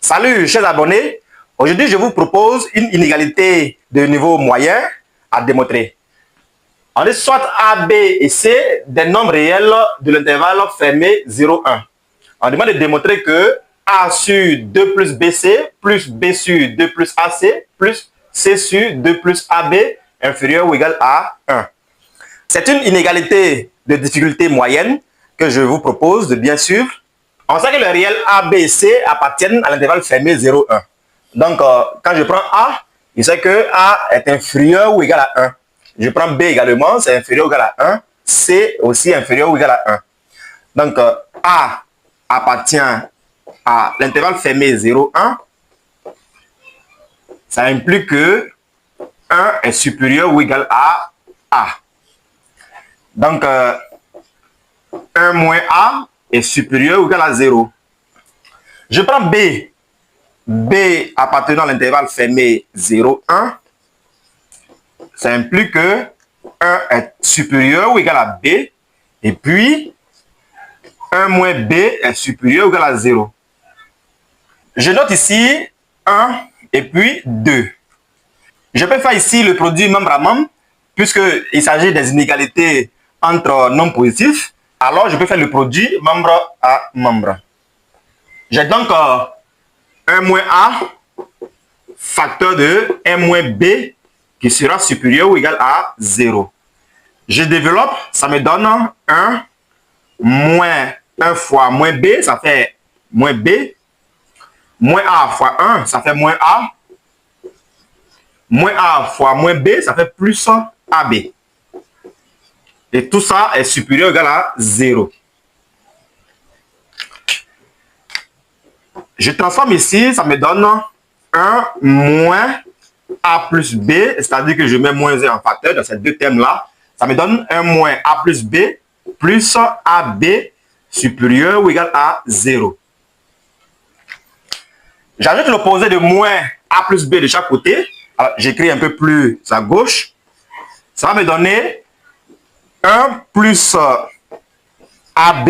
Salut chers abonnés, aujourd'hui je vous propose une inégalité de niveau moyen à démontrer. On est soit A, B et C des nombres réels de l'intervalle fermé 0, 1. On demande de démontrer que A sur 2 plus BC plus B sur 2 plus AC plus C sur 2 plus AB inférieur ou égal à 1. C'est une inégalité de difficulté moyenne que je vous propose de bien suivre. On sait que les réels A, B et C appartiennent à l'intervalle fermé 0, 1. Donc, quand je prends A, je sais que A est inférieur ou égal à 1. Je prends B également, c'est inférieur ou égal à 1. C aussi inférieur ou égal à 1. Donc, A appartient à l'intervalle fermé 0, 1. Ça implique que 1 est supérieur ou égal à A. Donc, 1 moins A est supérieur ou égal à 0. Je prends B. B appartenant à l'intervalle fermé 0, 1. Ça implique que 1 est supérieur ou égal à B. Et puis, 1 moins B est supérieur ou égal à 0. Je note ici 1 et puis 2. Je peux faire ici le produit membre à membre, puisqu'il s'agit des inégalités entre nombres positifs. Alors, je peux faire le produit membre à membre. J'ai donc 1 moins A facteur de 1 moins B qui sera supérieur ou égal à 0. Je développe, ça me donne 1 moins 1 fois moins B, ça fait moins B. Moins A fois 1, ça fait moins A. Moins A fois moins B, ça fait plus AB. Et tout ça est supérieur ou égal à 0. Je transforme ici, ça me donne 1 moins A plus B, c'est-à-dire que je mets moins 1 en facteur dans ces deux termes-là. Ça me donne 1 moins A plus B plus AB supérieur ou égal à 0. J'ajoute l'opposé de moins A plus B de chaque côté. J'écris un peu plus à gauche. Ça va me donner 1 plus AB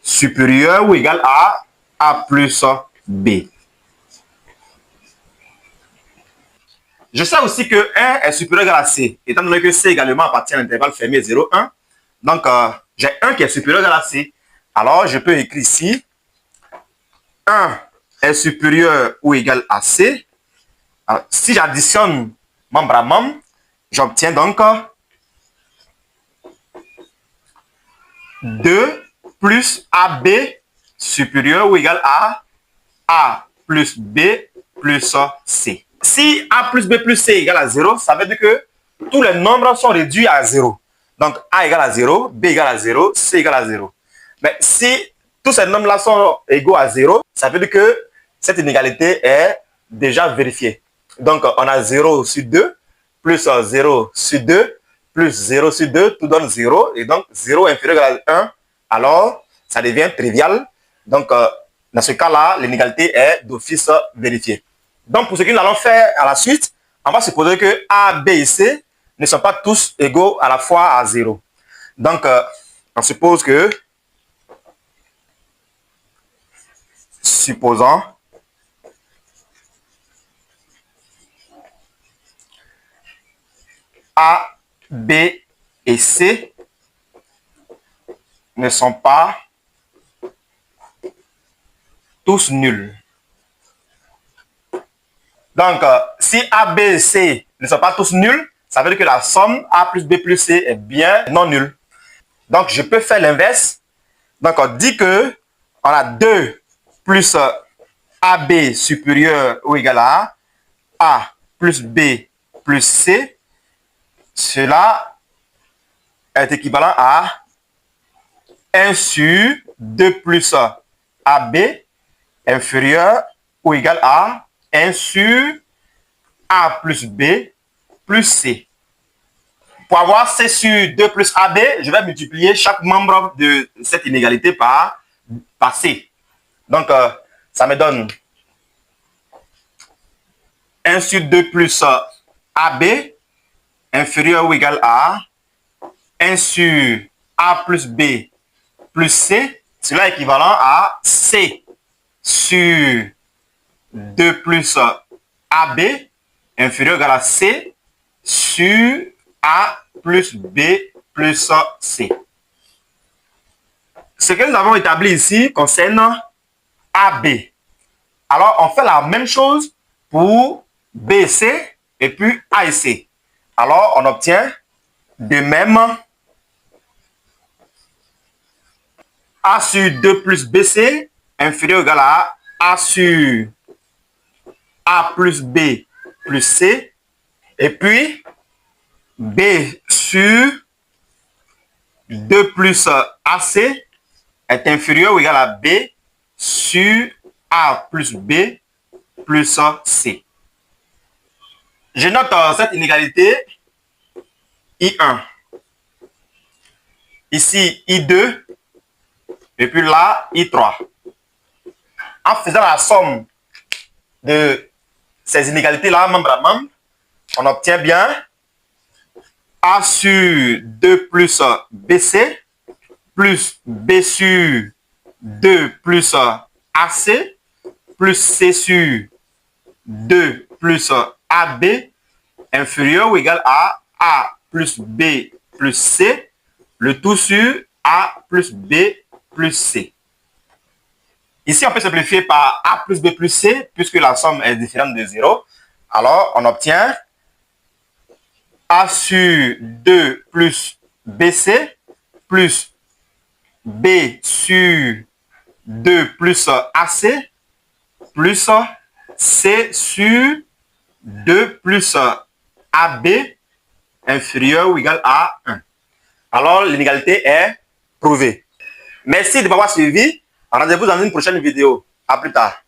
supérieur ou égal à A plus B. Je sais aussi que 1 est supérieur ou égal à C, étant donné que C également appartient à l'intervalle fermé 0, 1. Donc, j'ai 1 qui est supérieur ou égal à C. Alors, je peux écrire ici 1 est supérieur ou égal à C. Alors, si j'additionne membre à membre, j'obtiens donc 2 plus AB supérieur ou égal à A plus B plus C. Si A plus B plus C égale à 0, ça veut dire que tous les nombres sont réduits à 0. Donc, A égale à 0, B égale à 0, C égale à 0. Mais si tous ces nombres-là sont égaux à 0, ça veut dire que cette inégalité est déjà vérifiée. Donc, on a 0 sur 2, plus 0 sur 2, plus 0 sur 2, tout donne 0. Et donc, 0 inférieur à 1, alors, ça devient trivial. Donc, dans ce cas-là, l'inégalité est d'office vérifiée. Donc, pour ce que nous allons faire à la suite, on va supposer que A, B et C ne sont pas tous égaux à la fois à 0. Donc, on suppose que, supposons, A, B et C ne sont pas tous nuls. Donc, si A, B et C ne sont pas tous nuls, ça veut dire que la somme A plus B plus C est bien non nulle. Donc, je peux faire l'inverse. Donc, on dit que on a 2 plus AB supérieur ou égal à A plus B plus C. Cela est équivalent à 1 sur 2 plus AB inférieur ou égal à 1 sur A plus B plus C. Pour avoir C sur 2 plus AB, je vais multiplier chaque membre de cette inégalité par C. Donc, ça me donne 1 sur 2 plus AB inférieur ou égal à 1 sur A plus B plus C. Cela est équivalent à C sur 2 plus AB inférieur ou égal à C sur A plus B plus C. Ce que nous avons établi ici concerne AB. Alors, on fait la même chose pour BC et puis A et C. Alors, on obtient de même A sur 2 plus BC inférieur ou égal à A sur A plus B plus C. Et puis, B sur 2 plus AC est inférieur ou égal à B sur A plus B plus C. Je note cette inégalité I1. Ici, I2. Et puis là, I3. En faisant la somme de ces inégalités-là, membre à membre, on obtient bien A sur 2 plus BC plus B sur 2 plus AC plus C sur 2 plus AB inférieur ou égal à A plus B plus C, le tout sur A plus B plus C. Ici, on peut simplifier par A plus B plus C, puisque la somme est différente de 0. Alors, on obtient A sur 2 plus BC plus B sur 2 plus AC plus C sur 2 plus AB inférieur ou égal à 1. Alors, l'inégalité est prouvée. Merci de m'avoir suivi. Rendez-vous dans une prochaine vidéo. À plus tard.